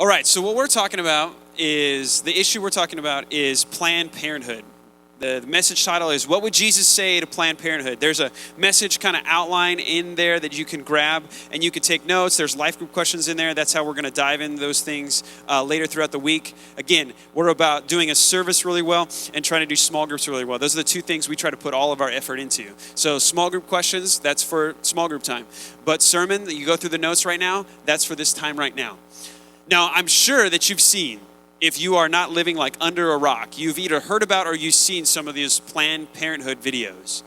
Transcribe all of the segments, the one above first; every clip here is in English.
All right, so what we're talking about is, the issue we're talking about is Planned Parenthood. The message title is, What Would Jesus Say to Planned Parenthood? There's a message kind of outline in there that you can grab and you can take notes. There's life group questions in there. That's how we're going to dive into those things later throughout the week. Again, we're about doing a service really well and trying to do small groups really well. Those are the two things we try to put all of our effort into. So small group questions, that's for small group time. But sermon, that you go through the notes right now, that's for this time right now. Now, I'm sure that you've seen, if you are not living like under a rock, you've either heard about or you've seen some of these Planned Parenthood videos.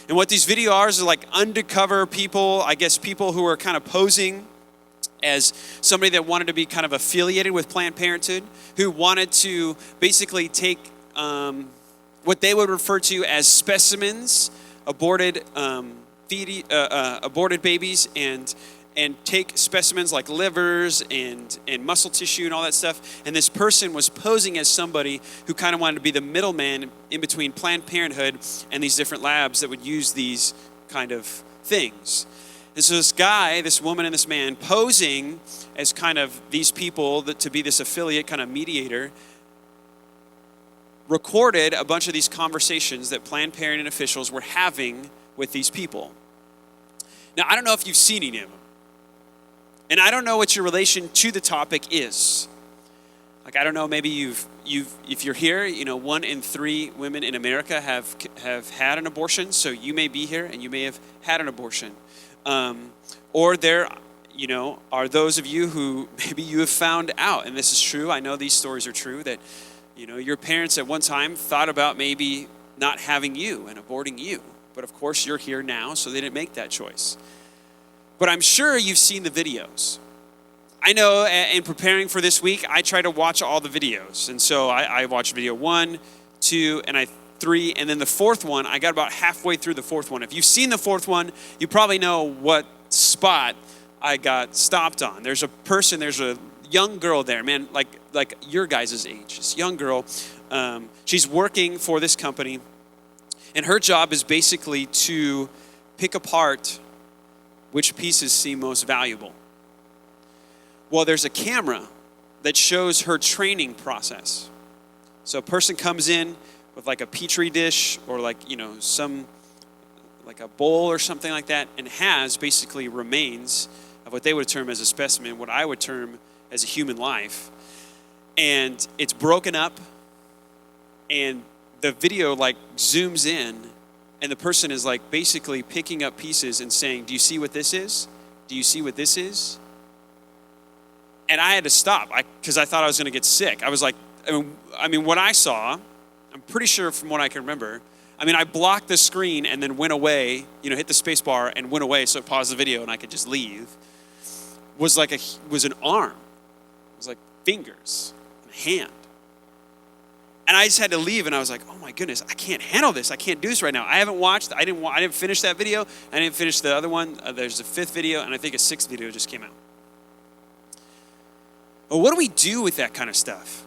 And what these videos are like undercover people, I guess people who are kind of posing as somebody that wanted to be kind of affiliated with Planned Parenthood, who wanted to basically take what they would refer to as specimens, aborted babies, and take specimens like livers and muscle tissue and all that stuff. And this person was posing as somebody who kind of wanted to be the middleman in between Planned Parenthood and these different labs that would use these kind of things. And so this guy, this woman, and this man posing as kind of these people to be this affiliate kind of mediator, recorded a bunch of these conversations that Planned Parenthood officials were having with these people. Now, I don't know if you've seen any of them. And I don't know what your relation to the topic is. Like, I don't know, maybe if you're here, 1 in 3 women in America have had an abortion, so you may be here and you may have had an abortion. Or there, are those of you who maybe you have found out, and this is true, I know these stories are true, that, your parents at one time thought about maybe not having you and aborting you. But of course, you're here now, so they didn't make that choice. But I'm sure you've seen the videos. I know in preparing for this week, I try to watch all the videos. And so I watched video 1, 2, and 3, and then the fourth one, I got about halfway through the fourth one. If you've seen the fourth one, you probably know what spot I got stopped on. There's a young girl there, man, like your guys' age. This young girl, she's working for this company, and her job is basically to pick apart which pieces seem most valuable. Well, there's a camera that shows her training process. So a person comes in with like a petri dish or like a bowl or something like that, and has basically remains of what they would term as a specimen, what I would term as a human life. And it's broken up, and the video like zooms in, and the person is like basically picking up pieces and saying, do you see what this is? Do you see what this is? And I had to stop because I thought I was going to get sick. I was like, what I saw, I'm pretty sure from what I can remember, I blocked the screen and then went away, hit the space bar and went away so it paused the video and I could just leave, was an arm. It was like fingers and a hand. And I just had to leave, and I was like, oh my goodness, I can't handle this. I can't do this right now. I didn't finish that video. I didn't finish the other one. There's a 5th video, and I think a 6th video just came out. But what do we do with that kind of stuff?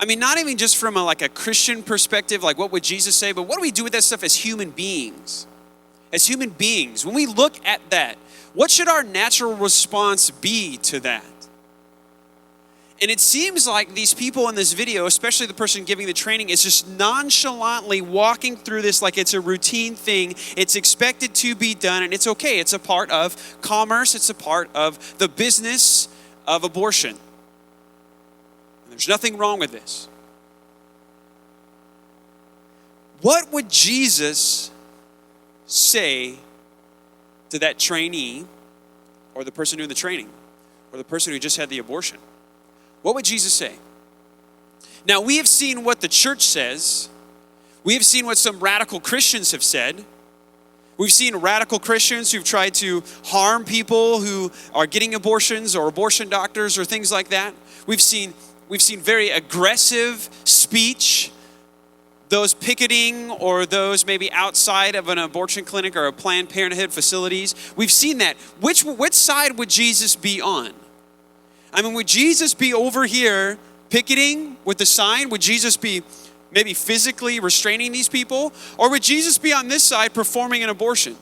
Not even just from a Christian perspective, like what would Jesus say, but what do we do with that stuff as human beings? As human beings, when we look at that, what should our natural response be to that? And it seems like these people in this video, especially the person giving the training, is just nonchalantly walking through this like it's a routine thing. It's expected to be done, and it's okay. It's a part of commerce. It's a part of the business of abortion. And there's nothing wrong with this. What would Jesus say to that trainee, or the person doing the training, or the person who just had the abortion? What would Jesus say? Now, we have seen what the church says. We have seen what some radical Christians have said. We've seen radical Christians who've tried to harm people who are getting abortions, or abortion doctors or things like that. We've seen very aggressive speech, those picketing or those maybe outside of an abortion clinic or a Planned Parenthood facilities. We've seen that. Which side would Jesus be on? Would Jesus be over here picketing with the sign? Would Jesus be maybe physically restraining these people? Or would Jesus be on this side performing an abortion?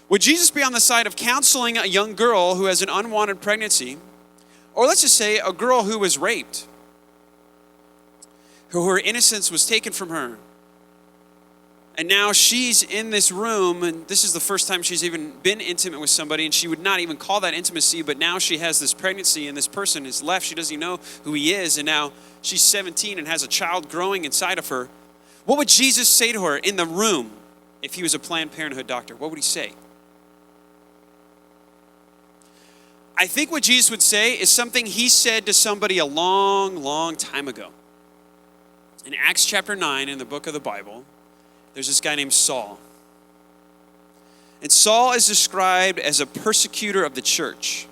Would Jesus be on the side of counseling a young girl who has an unwanted pregnancy? Or let's just say a girl who was raped, who her innocence was taken from her. And now she's in this room, and this is the first time she's even been intimate with somebody, and she would not even call that intimacy, but now she has this pregnancy, and this person is left. She doesn't even know who he is, and now she's 17 and has a child growing inside of her. What would Jesus say to her in the room if he was a Planned Parenthood doctor? What would he say? I think what Jesus would say is something he said to somebody a long, long time ago. In Acts chapter 9 in the book of the Bible, there's this guy named Saul. And Saul is described as a persecutor of the church.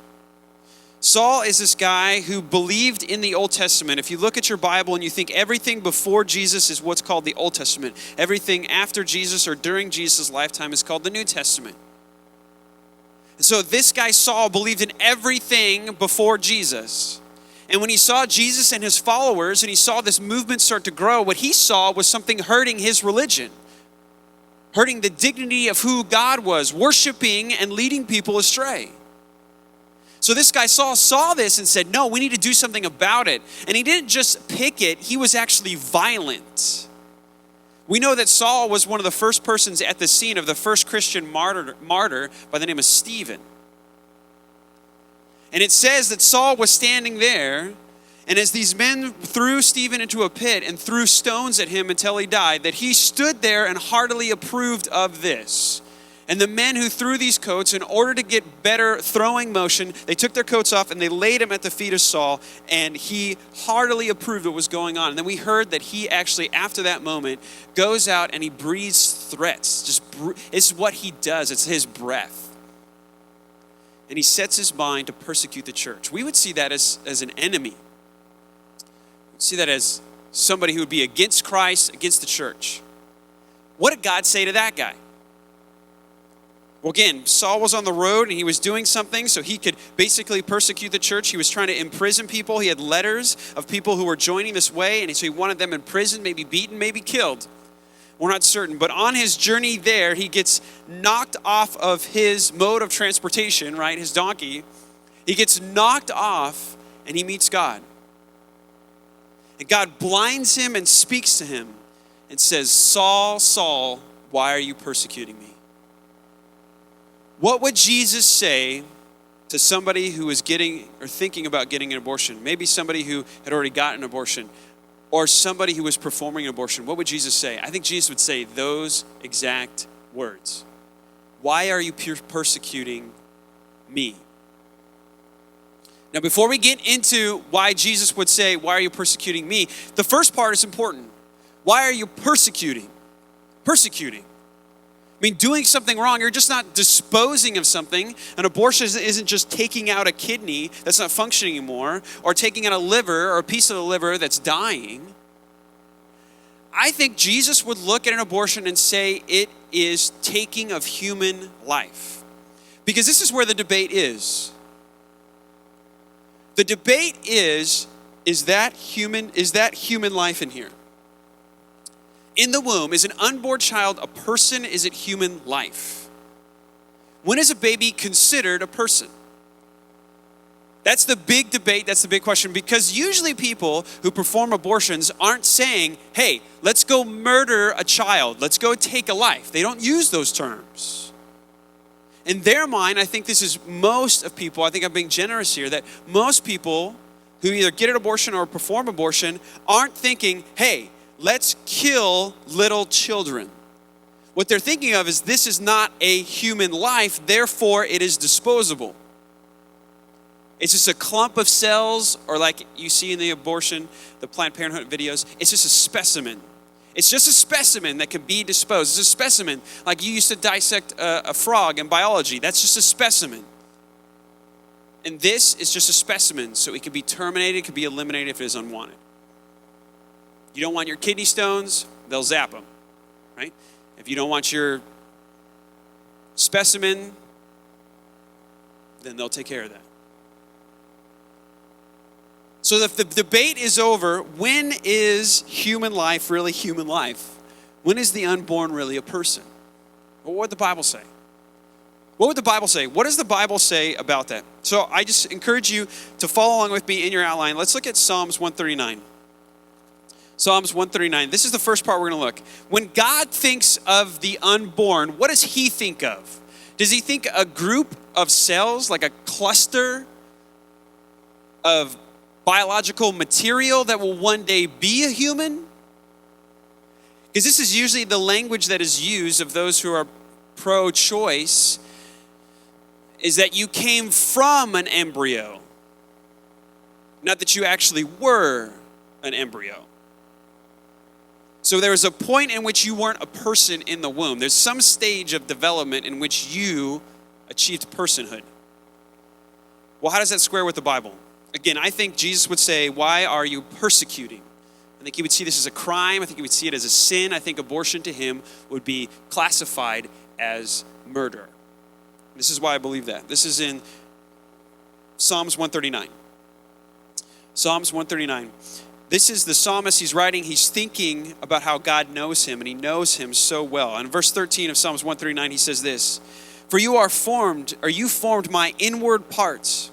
Saul is this guy who believed in the Old Testament. If you look at your Bible and you think everything before Jesus is what's called the Old Testament, everything after Jesus or during Jesus' lifetime is called the New Testament. And so this guy Saul believed in everything before Jesus. And when he saw Jesus and his followers and he saw this movement start to grow, what he saw was something hurting his religion, hurting the dignity of who God was, worshiping and leading people astray. So this guy Saul saw this and said, no, we need to do something about it. And he didn't just pick it, he was actually violent. We know that Saul was one of the first persons at the scene of the first Christian martyr by the name of Stephen. And it says that Saul was standing there, and as these men threw Stephen into a pit and threw stones at him until he died, that he stood there and heartily approved of this. And the men who threw these coats, in order to get better throwing motion, they took their coats off and they laid him at the feet of Saul, and he heartily approved what was going on. And then we heard that he actually, after that moment, goes out and he breathes threats. It's what he does. It's his breath. And he sets his mind to persecute the church. We would see that as an enemy. We'd see that as somebody who would be against Christ, against the church. What did God say to that guy? Well, again, Saul was on the road and he was doing something so he could basically persecute the church. He was trying to imprison people. He had letters of people who were joining this way, and so he wanted them imprisoned, maybe beaten, maybe killed. We're not certain. But on his journey there, he gets knocked off of his mode of transportation, right, his donkey. He gets knocked off and he meets God. And God blinds him and speaks to him and says, Saul, Saul, why are you persecuting me? What would Jesus say to somebody who was getting or thinking about getting an abortion? Maybe somebody who had already gotten an abortion, or somebody who was performing an abortion. What would Jesus say? I think Jesus would say those exact words. Why are you persecuting me? Now, before we get into why Jesus would say, why are you persecuting me? The first part is important. Why are you persecuting? Persecuting. I mean, doing something wrong, you're just not disposing of something. An abortion isn't just taking out a kidney that's not functioning anymore, or taking out a liver or a piece of the liver that's dying. I think Jesus would look at an abortion and say it is taking of human life. Because this is where the debate is. The debate is that human life in here? In the womb, is an unborn child a person? Is it human life? When is a baby considered a person? That's the big debate. That's the big question. Because usually people who perform abortions aren't saying, hey, let's go murder a child. Let's go take a life. They don't use those terms. In their mind, I think this is most of people, I think I'm being generous here, that most people who either get an abortion or perform abortion aren't thinking, hey, let's kill little children. What they're thinking of is this is not a human life, therefore it is disposable. It's just a clump of cells, or like you see in the abortion, the Planned Parenthood videos, it's just a specimen. It's just a specimen that can be disposed. It's a specimen, like you used to dissect a frog in biology. That's just a specimen. And this is just a specimen, so it can be terminated, it can be eliminated if it is unwanted. You don't want your kidney stones, they'll zap them, right? If you don't want your specimen, then they'll take care of that. So if the debate is over, when is human life really human life? When is the unborn really a person? Well, what would the Bible say? What would the Bible say? What does the Bible say about that? So I just encourage you to follow along with me in your outline. Let's look at Psalms 139. Psalms 139. This is the first part we're going to look. When God thinks of the unborn, what does he think of? Does he think a group of cells, like a cluster of biological material that will one day be a human? Because this is usually the language that is used of those who are pro-choice, is that you came from an embryo, not that you actually were an embryo. So there was a point in which you weren't a person in the womb. There's some stage of development in which you achieved personhood. Well, how does that square with the Bible? Again, I think Jesus would say, why are you persecuting? I think he would see this as a crime. I think he would see it as a sin. I think abortion to him would be classified as murder. This is why I believe that. This is in Psalms 139. Psalms 139. This is the psalmist, he's writing, he's thinking about how God knows him, and he knows him so well. And in verse 13 of Psalms 139, he says this, "For you formed my inward parts.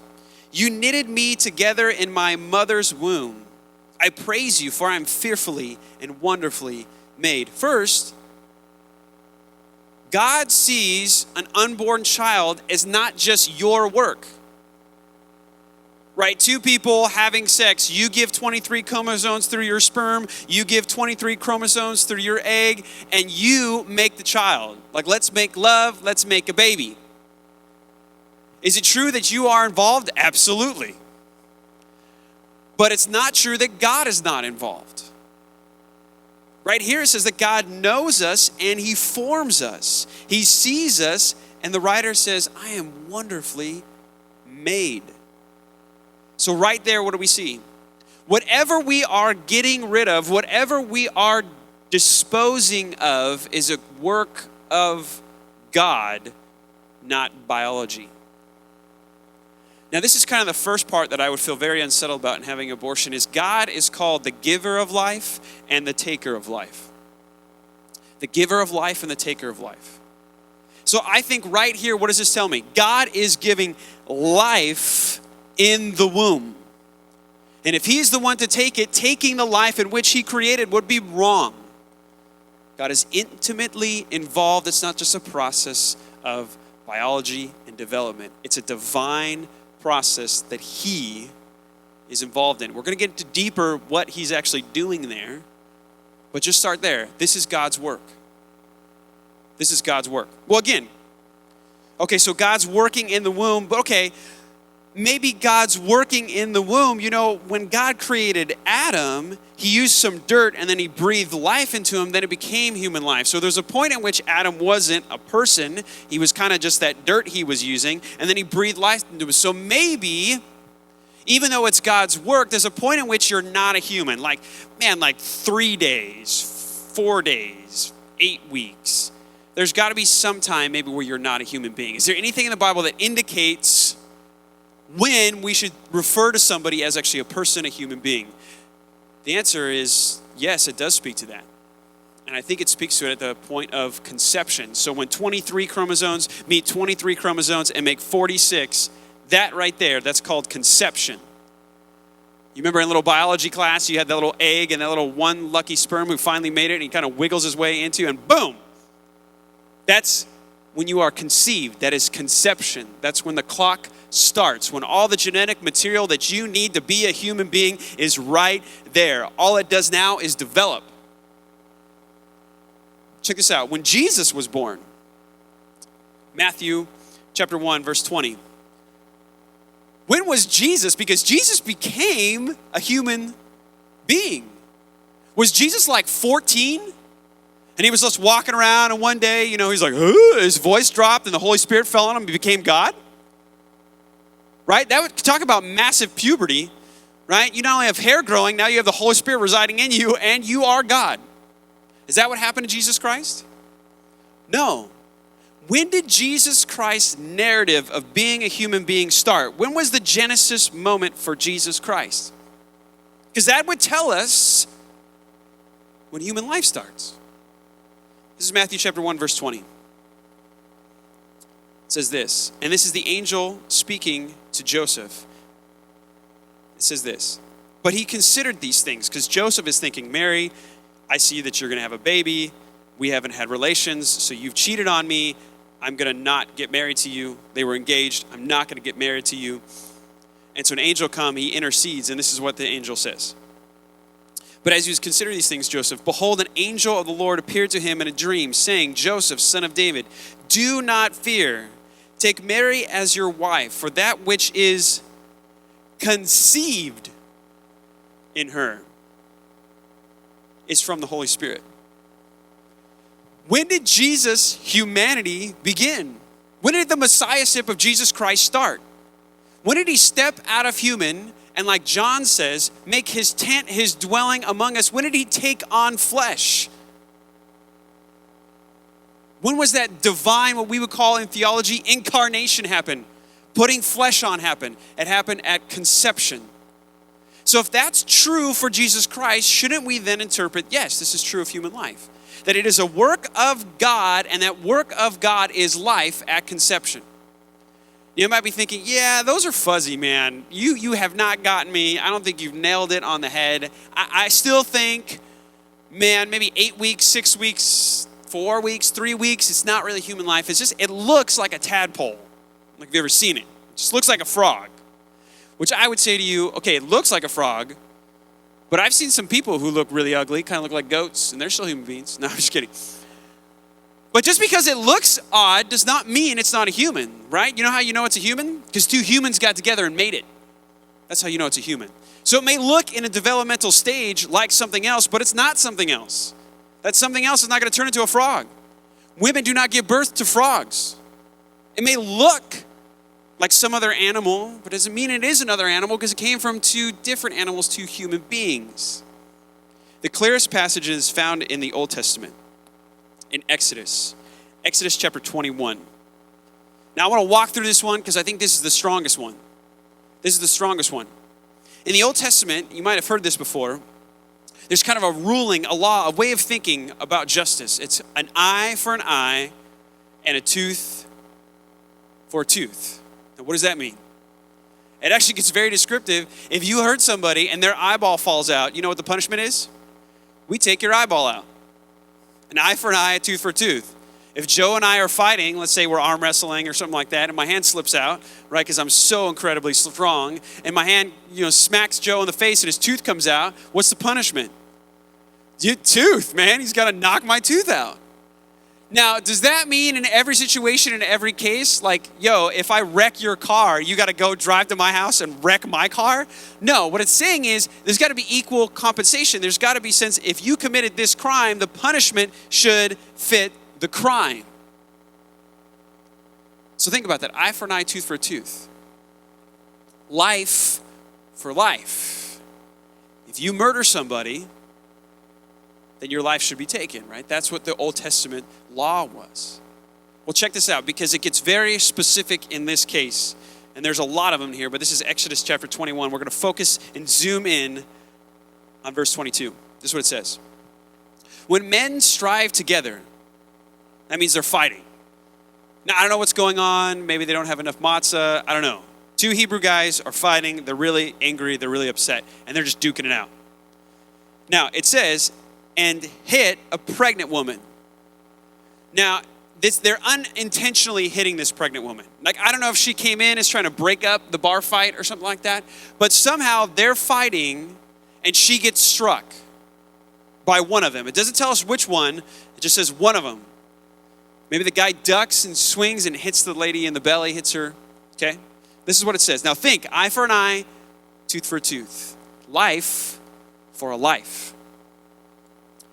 You knitted me together in my mother's womb. I praise you, for I am fearfully and wonderfully made." First, God sees an unborn child as not just your work. Right? Two people having sex. You give 23 chromosomes through your sperm. You give 23 chromosomes through your egg. And you make the child. Like, let's make love. Let's make a baby. Is it true that you are involved? Absolutely. But it's not true that God is not involved. Right here it says that God knows us and he forms us. He sees us, and the writer says, I am wonderfully made. So right there, what do we see? Whatever we are getting rid of, whatever we are disposing of, is a work of God, not biology. Now, this is kind of the first part that I would feel very unsettled about in having abortion, is God is called the giver of life and the taker of life. The giver of life and the taker of life. So I think right here, what does this tell me? God is giving life in the womb. And if he's the one to take it, taking the life in which he created would be wrong. God is intimately involved. It's not just a process of biology and development. It's a divine process that he is involved in. We're going to get into deeper what he's actually doing there, but just start there. This is God's work. This is God's work. Well, again, okay, so God's working in the womb, but okay, maybe God's working in the womb. You know, when God created Adam, he used some dirt and then he breathed life into him, then it became human life. So there's a point in which Adam wasn't a person. He was kind of just that dirt he was using, and then he breathed life into him. So maybe, even though it's God's work, there's a point in which you're not a human. Like 3 days, 4 days, 8 weeks. There's got to be some time maybe where you're not a human being. Is there anything in the Bible that indicates when we should refer to somebody as actually a person, a human being? The answer is yes, it does speak to that. And I think it speaks to it at the point of conception. So when 23 chromosomes meet 23 chromosomes and make 46, that right there, that's called conception. You remember in little biology class, you had that little egg and that little one lucky sperm who finally made it, and he kind of wiggles his way into, and boom! That's when you are conceived. That is conception. That's when the clock starts, when all the genetic material that you need to be a human being is right there. All it does now is develop. Check this out. When Jesus was born, Matthew chapter 1, verse 20. When was Jesus? Because Jesus became a human being. Was Jesus like 14? And he was just walking around, and one day, he's like, his voice dropped and the Holy Spirit fell on him and he became God? Right? That would talk about massive puberty, right? You not only have hair growing, now you have the Holy Spirit residing in you, and you are God. Is that what happened to Jesus Christ? No. When did Jesus Christ's narrative of being a human being start? When was the Genesis moment for Jesus Christ? Because that would tell us when human life starts. This is Matthew chapter 1, verse 20. It says this, and this is the angel speaking to Joseph. It says this, but he considered these things, because Joseph is thinking, Mary, I see that you're going to have a baby. We haven't had relations, so you've cheated on me. I'm going to not get married to you. They were engaged. I'm not going to get married to you. And so an angel comes, he intercedes, and this is what the angel says. But as he was considering these things, Joseph, behold, an angel of the Lord appeared to him in a dream, saying, Joseph, son of David, do not fear. Take Mary as your wife, for that which is conceived in her is from the Holy Spirit. When did Jesus' humanity begin? When did the Messiahship of Jesus Christ start? When did he step out of human and, like John says, make his tent his dwelling among us? When did he take on flesh? When was that divine, what we would call in theology, incarnation happen? Putting flesh on happen. It happened at conception. So if that's true for Jesus Christ, shouldn't we then interpret, yes, this is true of human life? That it is a work of God, and that work of God is life at conception. You might be thinking, yeah, those are fuzzy, man. You have not gotten me. I don't think you've nailed it on the head. I still think, man, maybe 8 weeks, 6 weeks, 4 weeks, 3 weeks, it's not really human life. It's just, it looks like a tadpole. Like, have you ever seen it? It just looks like a frog. Which I would say to you, okay, it looks like a frog, but I've seen some people who look really ugly, kind of look like goats, and they're still human beings. No, I'm just kidding. But just because it looks odd does not mean it's not a human, right? You know how you know it's a human? Because two humans got together and made it. That's how you know it's a human. So it may look in a developmental stage like something else, but it's not something else. That something else is not going to turn into a frog. Women do not give birth to frogs. It may look like some other animal, but doesn't mean it is another animal because it came from two different animals, two human beings. The clearest passage is found in the Old Testament, in Exodus chapter 21. Now I want to walk through this one because I think this is the strongest one. This is the strongest one. In the Old Testament, you might have heard this before, there's kind of a ruling, a law, a way of thinking about justice. It's an eye for an eye and a tooth for a tooth. Now, what does that mean? It actually gets very descriptive. If you hurt somebody and their eyeball falls out, you know what the punishment is? We take your eyeball out. An eye for an eye, a tooth for a tooth. If Joe and I are fighting, let's say we're arm wrestling or something like that, and my hand slips out, right, because I'm so incredibly strong, and my hand, smacks Joe in the face and his tooth comes out, what's the punishment? Tooth, man. He's got to knock my tooth out. Now, does that mean in every situation, in every case, like, if I wreck your car, you got to go drive to my house and wreck my car? No, what it's saying is there's got to be equal compensation. There's got to be sense if you committed this crime, the punishment should fit the crime. So think about that. Eye for an eye, tooth for a tooth. Life for life. If you murder somebody, then your life should be taken, right? That's what the Old Testament law was. Well, check this out, because it gets very specific in this case. And there's a lot of them here, but this is Exodus chapter 21. We're going to focus and zoom in on verse 22. This is what it says. When men strive together, that means they're fighting. Now, I don't know what's going on. Maybe they don't have enough matzah. I don't know. Two Hebrew guys are fighting. They're really angry. They're really upset. And they're just duking it out. Now, it says, and hit a pregnant woman. Now, they're unintentionally hitting this pregnant woman. Like, I don't know if she came in as trying to break up the bar fight or something like that, but somehow they're fighting and she gets struck by one of them. It doesn't tell us which one. It just says one of them. Maybe the guy ducks and swings and hits the lady in the belly, hits her. Okay? This is what it says. Now think, eye for an eye, tooth for a tooth. Life for a life.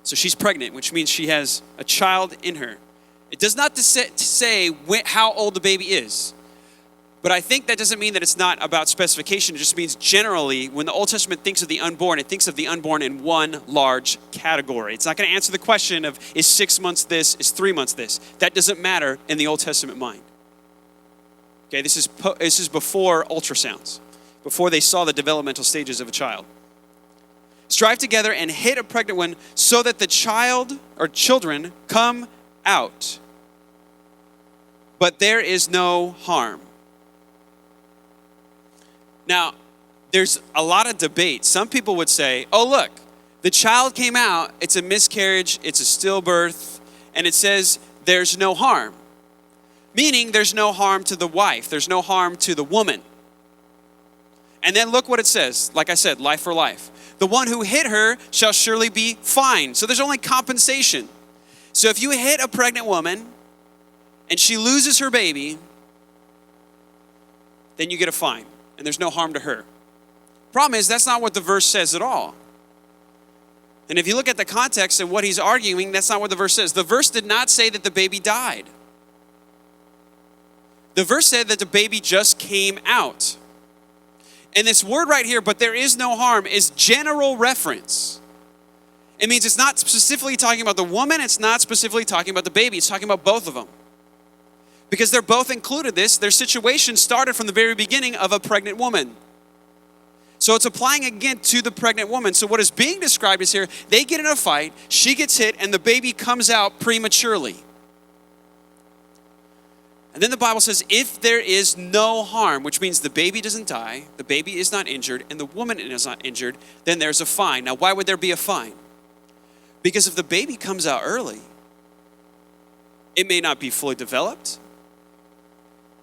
So she's pregnant, which means she has a child in her. It does not say how old the baby is. But I think that doesn't mean that it's not about specification. It just means generally, when the Old Testament thinks of the unborn, it thinks of the unborn in one large category. It's not going to answer the question of, is 6 months this, is 3 months this? That doesn't matter in the Old Testament mind. Okay, this is before ultrasounds, before they saw the developmental stages of a child. Strive together and hit a pregnant one so that the child or children come out. but there is no harm. Now, there's a lot of debate. Some people would say, oh, look, the child came out, it's a miscarriage, it's a stillbirth, and it says there's no harm. Meaning there's no harm to the wife, there's no harm to the woman. And then look what it says. Like I said, life for life. The one who hit her shall surely be fined. So there's only compensation. So if you hit a pregnant woman and she loses her baby, then you get a fine. And there's no harm to her. Problem is, that's not what the verse says at all. And if you look at the context and what he's arguing, that's not what the verse says. The verse did not say that the baby died. The verse said that the baby just came out. And this word right here, but there is no harm, is general reference. It means it's not specifically talking about the woman, it's not specifically talking about the baby, it's talking about both of them. Because they're both included this, their situation started from the very beginning of a pregnant woman. So it's applying again to the pregnant woman. So what is being described is here, they get in a fight, she gets hit, and the baby comes out prematurely. And then the Bible says, if there is no harm, which means the baby doesn't die, the baby is not injured, and the woman is not injured, then there's a fine. Now, why would there be a fine? Because if the baby comes out early, it may not be fully developed.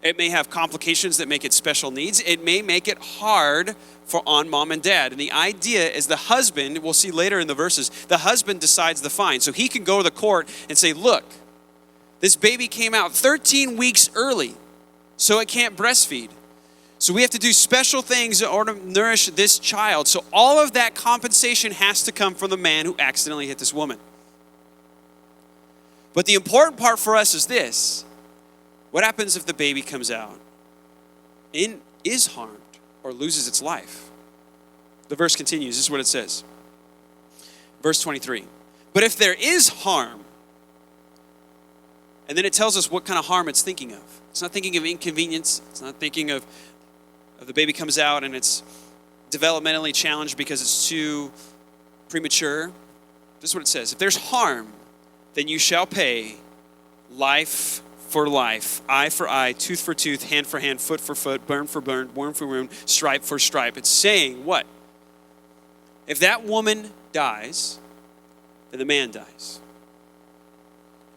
It may have complications that make it special needs. It may make it hard on mom and dad. And the idea is the husband, we'll see later in the verses, the husband decides the fine. So he can go to the court and say, look, this baby came out 13 weeks early, so it can't breastfeed. So we have to do special things in order to nourish this child. So all of that compensation has to come from the man who accidentally hit this woman. But the important part for us is this. What happens if the baby comes out and is harmed or loses its life? The verse continues. This is what it says. Verse 23. But if there is harm, and then it tells us what kind of harm it's thinking of. It's not thinking of inconvenience. It's not thinking of the baby comes out and it's developmentally challenged because it's too premature. This is what it says. If there's harm, then you shall pay life for life, eye for eye, tooth for tooth, hand for hand, foot for foot, burn for burn, wound for wound, stripe for stripe. It's saying what? If that woman dies, then the man dies.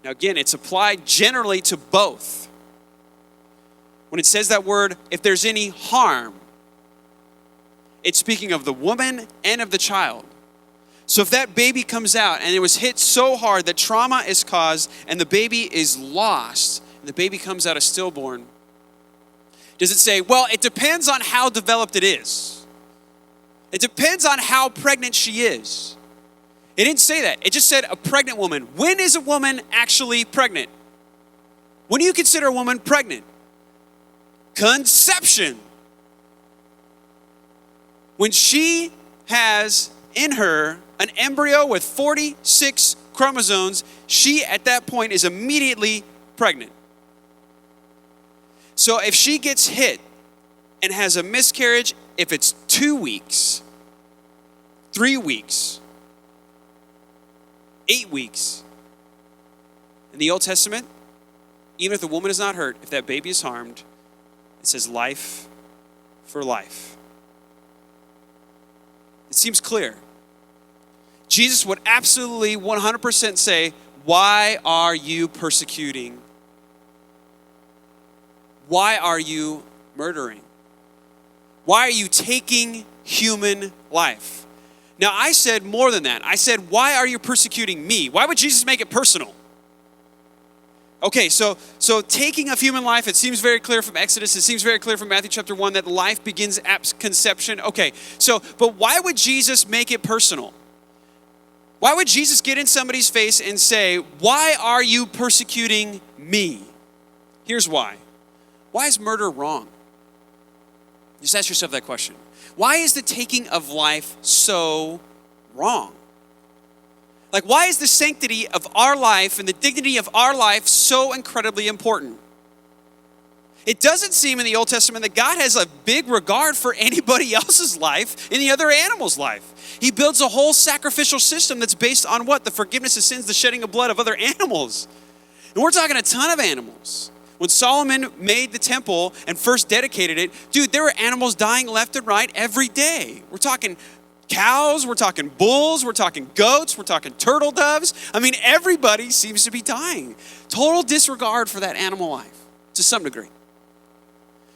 Now again, it's applied generally to both. When it says that word, if there's any harm, it's speaking of the woman and of the child. So if that baby comes out and it was hit so hard that trauma is caused and the baby is lost, and the baby comes out as stillborn, does it say, well, it depends on how developed it is. It depends on how pregnant she is. It didn't say that. It just said a pregnant woman. When is a woman actually pregnant? When do you consider a woman pregnant? Conception. When she has in her an embryo with 46 chromosomes, she at that point is immediately pregnant. So if she gets hit and has a miscarriage, if it's 2 weeks, 3 weeks, 8 weeks. In the Old Testament, even if the woman is not hurt, if that baby is harmed, it says life for life. It seems clear. Jesus would absolutely 100% say, why are you persecuting? Why are you murdering? Why are you taking human life? Now, I said more than that. I said, why are you persecuting me? Why would Jesus make it personal? Okay, so taking of human life, it seems very clear from Exodus. It seems very clear from Matthew chapter 1 that life begins at conception. Okay, but why would Jesus make it personal? Why would Jesus get in somebody's face and say, why are you persecuting me? Here's why. Why is murder wrong? Just ask yourself that question. Why is the taking of life so wrong? Like, why is the sanctity of our life and the dignity of our life so incredibly important? It doesn't seem in the Old Testament that God has a big regard for anybody else's life, any other animal's life. He builds a whole sacrificial system that's based on what? The forgiveness of sins, the shedding of blood of other animals. And we're talking a ton of animals. When Solomon made the temple and first dedicated it, dude, there were animals dying left and right every day. We're talking cows, we're talking bulls, we're talking goats, we're talking turtle doves. I mean, everybody seems to be dying. Total disregard for that animal life to some degree.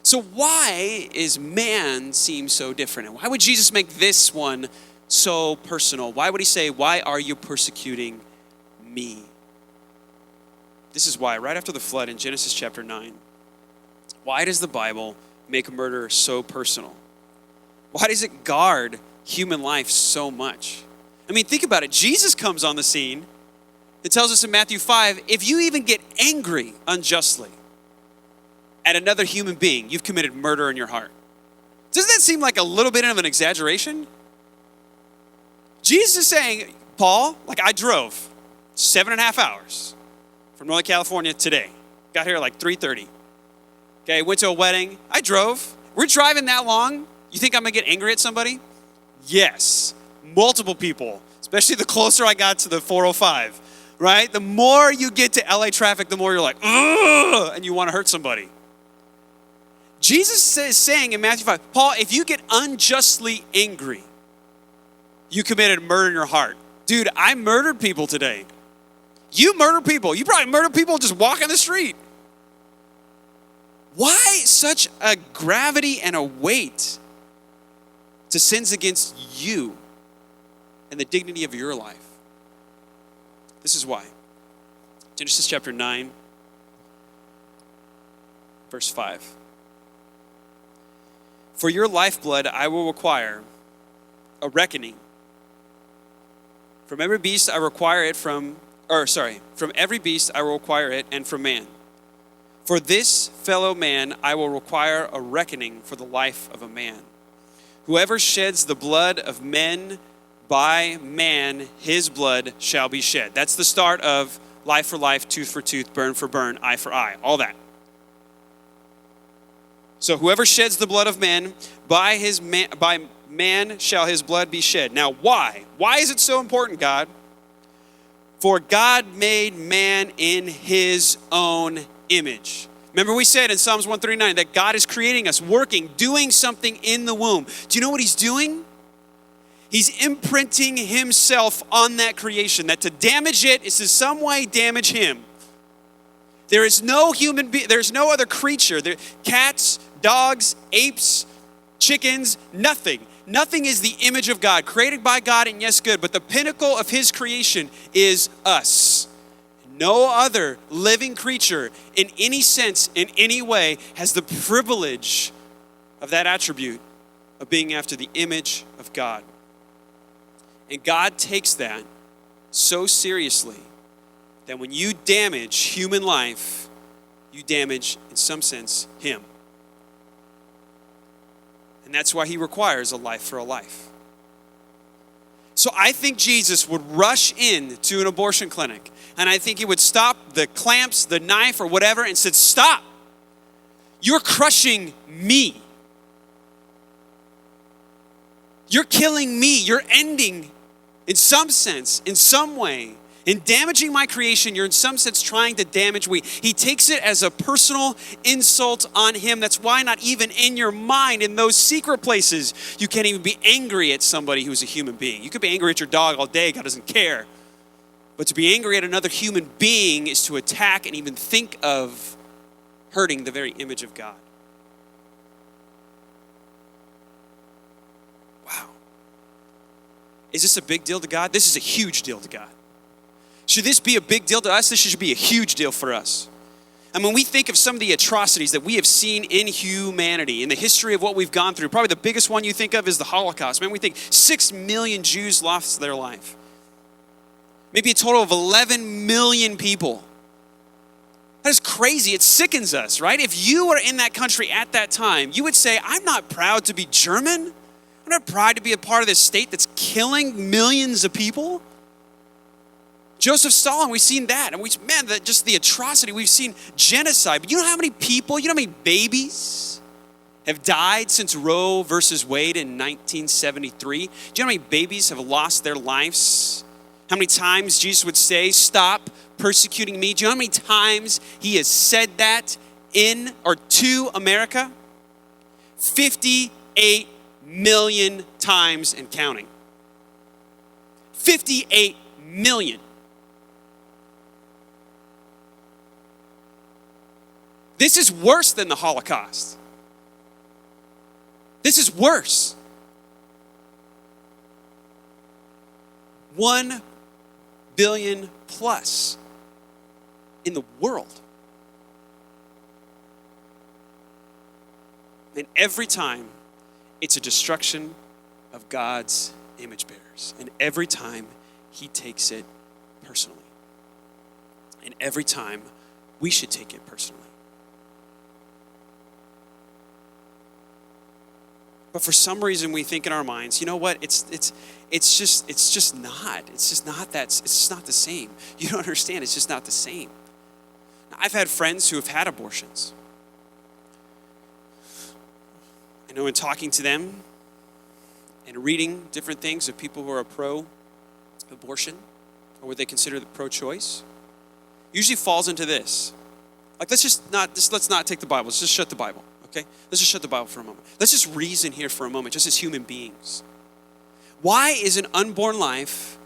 So why is man seem so different? And why would Jesus make this one so personal? Why would he say, why are you persecuting me? This is why, right after the flood in Genesis chapter 9, why does the Bible make murder so personal? Why does it guard human life so much? I mean, think about it. Jesus comes on the scene. It tells us in Matthew 5, if you even get angry unjustly at another human being, you've committed murder in your heart. Doesn't that seem like a little bit of an exaggeration? Jesus is saying, Paul, like I drove 7.5 hours from Northern California today. Got here at like 3:30. Okay, went to a wedding. I drove. We're driving that long. You think I'm gonna get angry at somebody? Yes, multiple people, especially the closer I got to the 405, right? The more you get to LA traffic, the more you're like, ugh, and you wanna hurt somebody. Jesus is saying in Matthew 5, Paul, if you get unjustly angry, you committed murder in your heart. Dude, I murdered people today. You murder people. You probably murder people just walking the street. Why such a gravity and a weight to sins against you and the dignity of your life? This is why. Genesis chapter 9, verse 5. For your lifeblood I will require a reckoning. From every beast I require it from every beast I will require it, and from man. For this fellow man I will require a reckoning for the life of a man. Whoever sheds the blood of men, by man his blood shall be shed. That's the start of life for life, tooth for tooth, burn for burn, eye for eye, all that. So whoever sheds the blood of men, by man shall his blood be shed. Now why? Why is it so important, God? For God made man in his own image. Remember we said in Psalms 139 that God is creating us, working, doing something in the womb. Do you know what he's doing? He's imprinting himself on that creation, that to damage it is to some way damage him. There is no human being, there's no other creature. Cats, dogs, apes, chickens, nothing. Nothing is the image of God, created by God, and yes, good. But the pinnacle of his creation is us. No other living creature in any sense, in any way, has the privilege of that attribute of being after the image of God. And God takes that so seriously that when you damage human life, you damage, in some sense, him. And that's why he requires a life for a life. So I think Jesus would rush in to an abortion clinic, and I think he would stop the clamps, the knife, or whatever, and said, stop. You're crushing me. You're killing me. You're ending, in some sense, in some way, in damaging my creation, you're in some sense trying to damage me. He takes it as a personal insult on him. That's why not even in your mind, in those secret places, you can't even be angry at somebody who's a human being. You could be angry at your dog all day. God doesn't care. But to be angry at another human being is to attack and even think of hurting the very image of God. Wow. Is this a big deal to God? This is a huge deal to God. Should this be a big deal to us? This should be a huge deal for us. And when we think of some of the atrocities that we have seen in humanity, in the history of what we've gone through, probably the biggest one you think of is the Holocaust. Man, we think 6 million Jews lost their life. Maybe a total of 11 million people. That is crazy. It sickens us, right? If you were in that country at that time, you would say, I'm not proud to be German. I'm not proud to be a part of this state that's killing millions of people. Joseph Stalin, we've seen that. And just the atrocity. We've seen genocide. But you know how many people, you know how many babies have died since Roe versus Wade in 1973? Do you know how many babies have lost their lives? How many times Jesus would say, stop persecuting me? Do you know how many times he has said that to America 58 million times and counting. 58 million. This is worse than the Holocaust. This is worse. 1 billion plus in the world. And every time, it's a destruction of God's image bearers. And every time, he takes it personally. And every time, we should take it personally. But for some reason, we think in our minds, you know what? It's just not the same. You don't understand. It's just not the same. Now, I've had friends who have had abortions. I know in talking to them and reading different things of people who are pro-abortion or what they consider the pro-choice, usually falls into this. Like, let's not take the Bible. Let's just shut the Bible. Okay, let's just shut the Bible for a moment. Let's just reason here for a moment, just as human beings. Why is an unborn life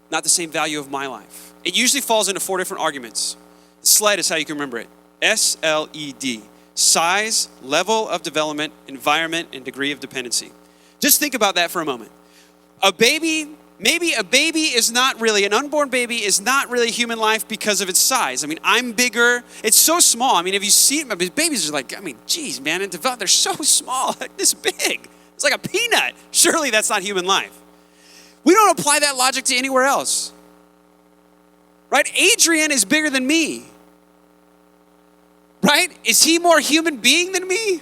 not the same value of my life? It usually falls into 4 different arguments. SLED is how you can remember it. SLED. Size, level of development, environment, and degree of dependency. Just think about that for a moment. Maybe a baby is not really, an unborn baby is not really human life because of its size. I mean, I'm bigger. It's so small. I mean, if you see it, babies are like, I mean, geez, man, they're so small, like this big. It's like a peanut. Surely that's not human life. We don't apply that logic to anywhere else. Right? Adrian is bigger than me. Right? Is he more human being than me?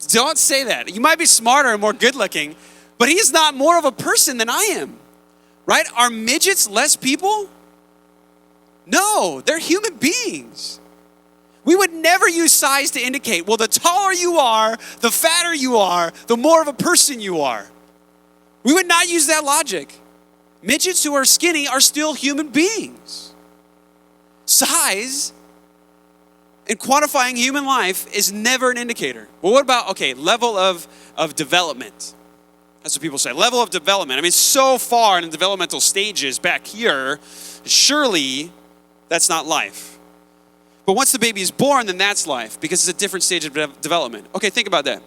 Don't say that. You might be smarter and more good looking, but he's not more of a person than I am, right? Are midgets less people? No, they're human beings. We would never use size to indicate, well, the taller you are, the fatter you are, the more of a person you are. We would not use that logic. Midgets who are skinny are still human beings. Size and quantifying human life is never an indicator. Well, what about, level of development? That's what people say. Level of development. I mean, so far in the developmental stages back here, surely that's not life. But once the baby is born, then that's life because it's a different stage of development. Okay, think about that.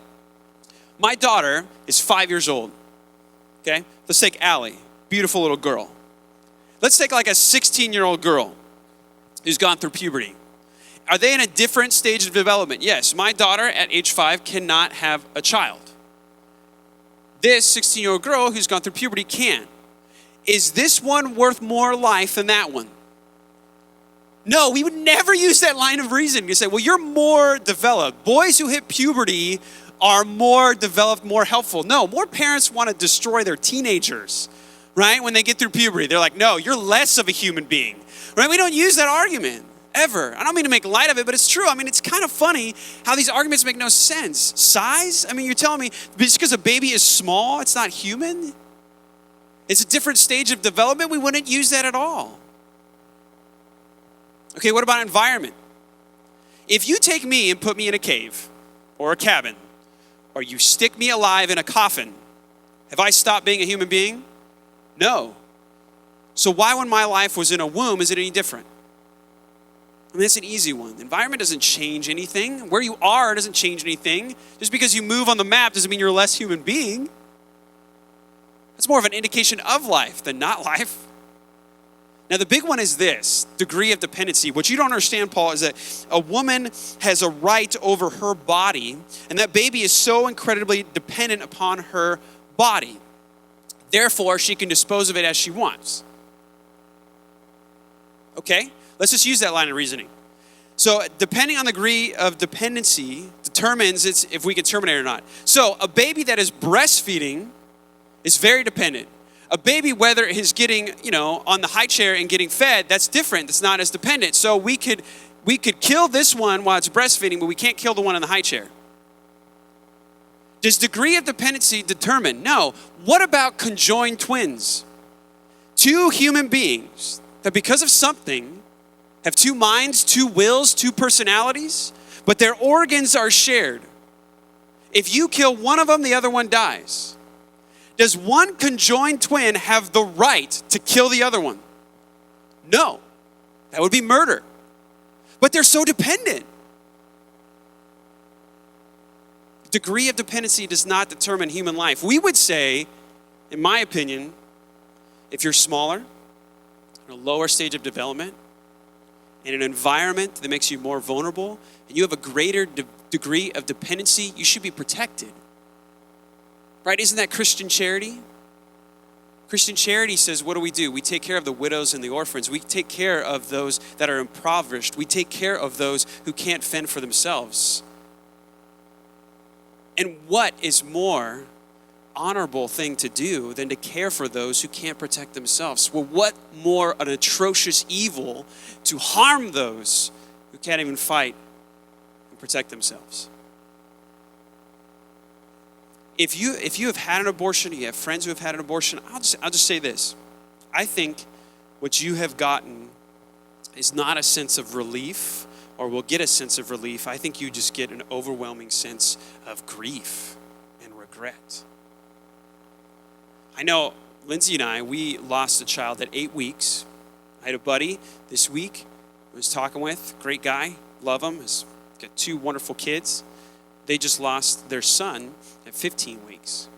My daughter is 5 years old. Okay? Let's take Allie, beautiful little girl. Let's take like a 16-year-old girl who's gone through puberty. Are they in a different stage of development? Yes, my daughter at age 5 cannot have a child. This 16-year-old girl who's gone through puberty can. Is this one worth more life than that one? No, we would never use that line of reasoning. You say, well, you're more developed. Boys who hit puberty are more developed, more helpful. No, more parents want to destroy their teenagers, right? When they get through puberty, they're like, no, you're less of a human being, right? We don't use that argument. Ever. I don't mean to make light of it, but it's true. I mean, it's kind of funny how these arguments make no sense. Size? I mean, you're telling me just because a baby is small, it's not human? It's a different stage of development? We wouldn't use that at all. Okay, what about environment? If you take me and put me in a cave or a cabin, or you stick me alive in a coffin, have I stopped being a human being? No. So why when my life was in a womb is it any different? I mean, that's an easy one. The environment doesn't change anything. Where you are doesn't change anything. Just because you move on the map doesn't mean you're a less human being. That's more of an indication of life than not life. Now, the big one is this, degree of dependency. What you don't understand, Paul, is that a woman has a right over her body, and that baby is so incredibly dependent upon her body. Therefore, she can dispose of it as she wants. Okay? Let's just use that line of reasoning. So depending on the degree of dependency determines if we can terminate it or not. So a baby that is breastfeeding is very dependent. A baby, whether he's getting, on the high chair and getting fed, that's different. That's not as dependent. So we could kill this one while it's breastfeeding, but we can't kill the one in the high chair. Does degree of dependency determine? No. What about conjoined twins? Two human beings that because of something have two minds, two wills, two personalities, but their organs are shared. If you kill one of them, the other one dies. Does one conjoined twin have the right to kill the other one? No. That would be murder. But they're so dependent. Degree of dependency does not determine human life. We would say, in my opinion, if you're smaller, in a lower stage of development, in an environment that makes you more vulnerable, and you have a greater degree of dependency, you should be protected. Right? Isn't that Christian charity? Christian charity says, what do? We take care of the widows and the orphans. We take care of those that are impoverished. We take care of those who can't fend for themselves. And what is more honorable thing to do than to care for those who can't protect themselves? Well, what more an atrocious evil to harm those who can't even fight and protect themselves? If you have had an abortion, you have friends who have had an abortion, I'll just say this. I think what you have gotten is not a sense of relief, or will get a sense of relief. I think you just get an overwhelming sense of grief and regret. I know Lindsay and I, we lost a child at 8 weeks. I had a buddy this week I was talking with, great guy, love him, he's got 2 wonderful kids. They just lost their son at 15 weeks.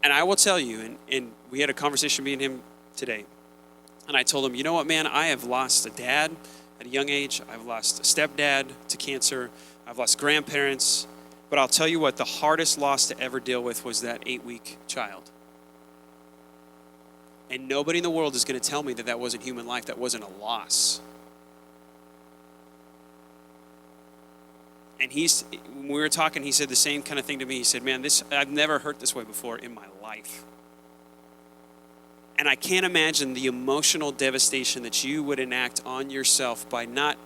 And I will tell you, and we had a conversation, me and him today, and I told him, you know what, man, I have lost a dad at a young age. I've lost a stepdad to cancer. I've lost grandparents. But I'll tell you what, the hardest loss to ever deal with was that 8-week child. And nobody in the world is going to tell me that wasn't human life, that wasn't a loss. And when we were talking, he said the same kind of thing to me. He said, man, I've never hurt this way before in my life. And I can't imagine the emotional devastation that you would enact on yourself by not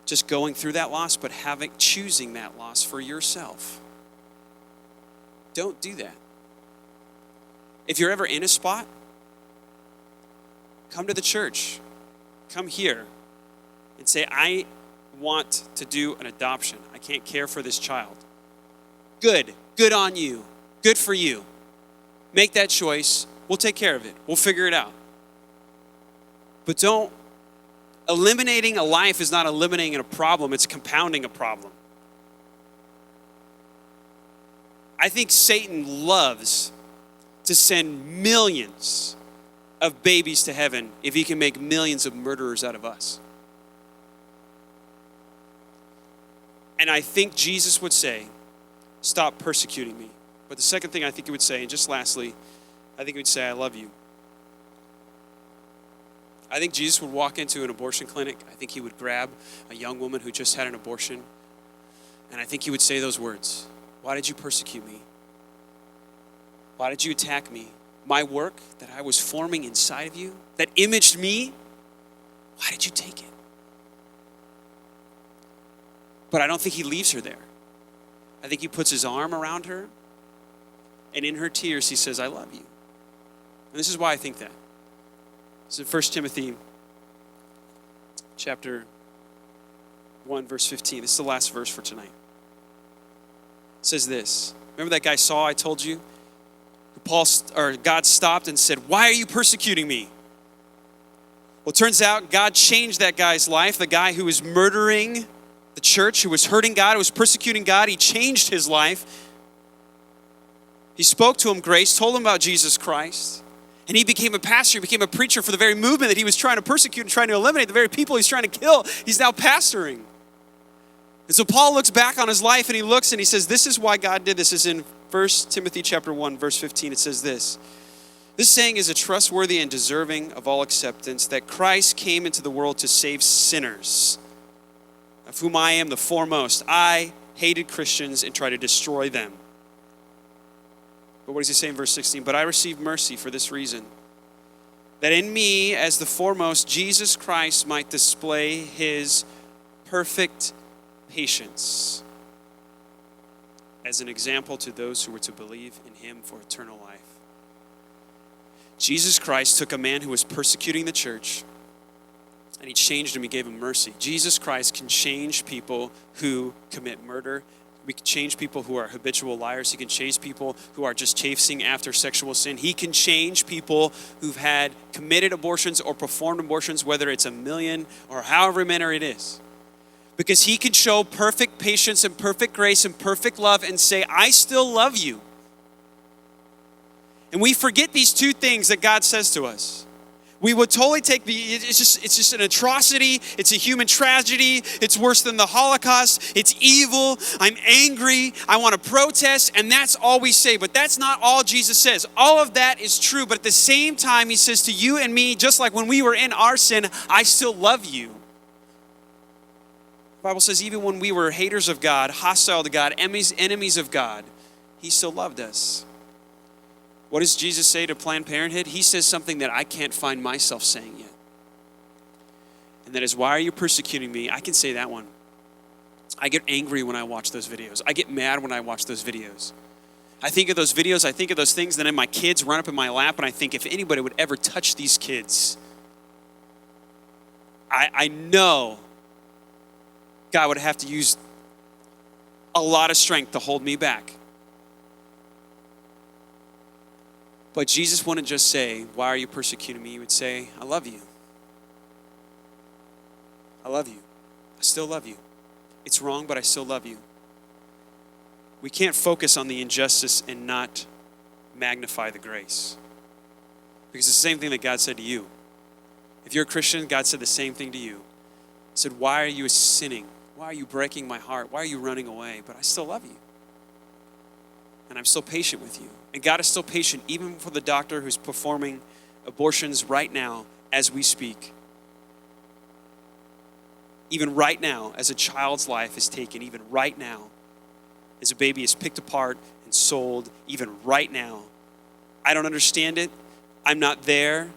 just going through that loss, but choosing that loss for yourself. Don't do that. If you're ever in a spot, come to the church. Come here and say, I want to do an adoption. I can't care for this child. Good on you. Good for you. Make that choice. We'll take care of it. We'll figure it out. But eliminating a life is not eliminating a problem, it's compounding a problem. I think Satan loves to send millions of babies to heaven if he can make millions of murderers out of us. And I think Jesus would say, stop persecuting me. But the second thing I think he would say, and just lastly, I think he would say, I love you. I think Jesus would walk into an abortion clinic. I think he would grab a young woman who just had an abortion. And I think he would say those words. Why did you persecute me? Why did you attack me? My work that I was forming inside of you, that imaged me, why did you take it? But I don't think he leaves her there. I think he puts his arm around her, and in her tears he says, I love you. And this is why I think that. It's in 1 Timothy chapter 1, verse 15. This is the last verse for tonight. It says this. Remember that guy Saul I told you? God stopped and said, why are you persecuting me? Well, it turns out God changed that guy's life. The guy who was murdering the church, who was hurting God, who was persecuting God, he changed his life. He spoke to him grace, told him about Jesus Christ. And he became a pastor, he became a preacher for the very movement that he was trying to persecute and trying to eliminate, the very people he's trying to kill. He's now pastoring. And so Paul looks back on his life and he looks and he says, this is why God did this. This is in 1 Timothy chapter 1, verse 15. It says this. This saying is a trustworthy and deserving of all acceptance, that Christ came into the world to save sinners, of whom I am the foremost. I hated Christians and tried to destroy them. But what does he say in verse 16? But I received mercy for this reason, that in me, as the foremost, Jesus Christ might display his perfect patience as an example to those who were to believe in him for eternal life. Jesus Christ took a man who was persecuting the church, and he changed him. He gave him mercy. Jesus Christ can change people who commit murder. We can change people who are habitual liars. He can change people who are just chasing after sexual sin. He can change people who've had committed abortions or performed abortions, whether it's 1,000,000 or however many it is. Because he can show perfect patience and perfect grace and perfect love and say, I still love you. And we forget these two things that God says to us. We would totally take it's just an atrocity. It's a human tragedy. It's worse than the Holocaust. It's evil. I'm angry. I want to protest. And that's all we say. But that's not all Jesus says. All of that is true. But at the same time, he says to you and me, just like when we were in our sin, I still love you. The Bible says even when we were haters of God, hostile to God, enemies of God, he still loved us. What does Jesus say to Planned Parenthood? He says something that I can't find myself saying yet. And that is, why are you persecuting me? I can say that one. I get angry when I watch those videos. I get mad when I watch those videos. I think of those videos, I think of those things, then my kids run up in my lap, and I think if anybody would ever touch these kids, I know God would have to use a lot of strength to hold me back. But Jesus wouldn't just say, why are you persecuting me? He would say, I love you. I love you. I still love you. It's wrong, but I still love you. We can't focus on the injustice and not magnify the grace. Because it's the same thing that God said to you. If you're a Christian, God said the same thing to you. He said, why are you sinning? Why are you breaking my heart? Why are you running away? But I still love you. And I'm still patient with you. And God is still patient even for the doctor who's performing abortions right now as we speak. Even right now, as a child's life is taken, even right now, as a baby is picked apart and sold, even right now. I don't understand it. I'm not there.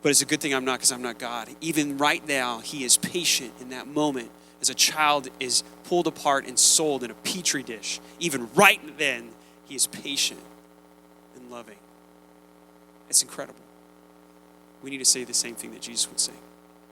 But it's a good thing I'm not, because I'm not God. Even right now, he is patient in that moment as a child is pulled apart and sold in a petri dish. Even right then, he is patient and loving. It's incredible. We need to say the same thing that Jesus would say.